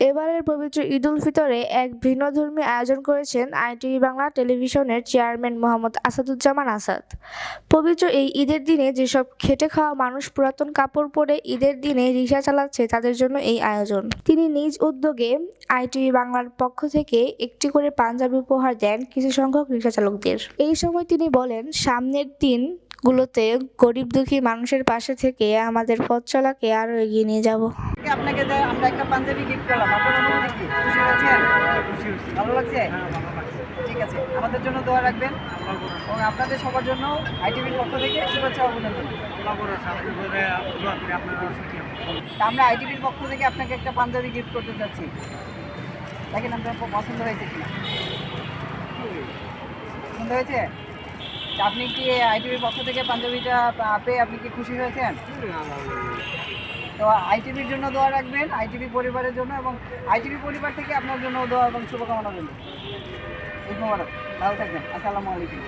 এবারের পবিত্র ঈদ উল ফিতরে এক ভিন্নধর্মী আয়োজন করেছেন আইটিভি বাংলা টেলিভিশনের চেয়ারম্যান মোহাম্মদ আসাদুজ্জামান আসাদ। পবিত্র এই ঈদের দিনে যেসব খেটে খাওয়া মানুষ পুরাতন কাপড় পরে ঈদের দিনে রিকশা চালাচ্ছে তাদের জন্য এই আয়োজন। তিনি নিজ উদ্যোগে আইটিভি বাংলার পক্ষ থেকে একটি করে পাঞ্জাবি উপহার দেন কিছু সংখ্যক রিকশা চালকদের। এই সময় তিনি বলেন, সামনের দিনগুলোতে গরিব দুঃখী মানুষের পাশে থেকে আমাদের পথ চলাকে আরও এগিয়ে নিয়ে যাব। আপনাকে আমরা একটা পাঞ্জাবি গিফট করলাম, আপনার অনুভূতি কি? খুশি হয়েছেন? ভালো লাগছে? ঠিক আছে, আমাদের জন্য দোয়া রাখবেন এবং আপনাদের সবার জন্য আইটিভির পক্ষ থেকে শুভেচ্ছা অভিনন্দন। আমরা আইটিভির পক্ষ থেকে আপনাকে একটা পাঞ্জাবি গিফট করতে চাচ্ছি, দেখেন আপনার পছন্দ হয়েছে কিনা। পছন্দ হয়েছে? আপনি কি আইটিভির পক্ষ থেকে পাঞ্জাবিটা পেয়ে আপনি কি খুশি হয়েছেন? তো আইটিভির জন্য দোয়া রাখবেন, আইটিভি পরিবারের জন্য, এবং আইটিভি পরিবার থেকে আপনার জন্য দোয়া এবং শুভকামনা রইল। ঈদ মোবারক, ভালো থাকবেন। আসসালামু আলাইকুম।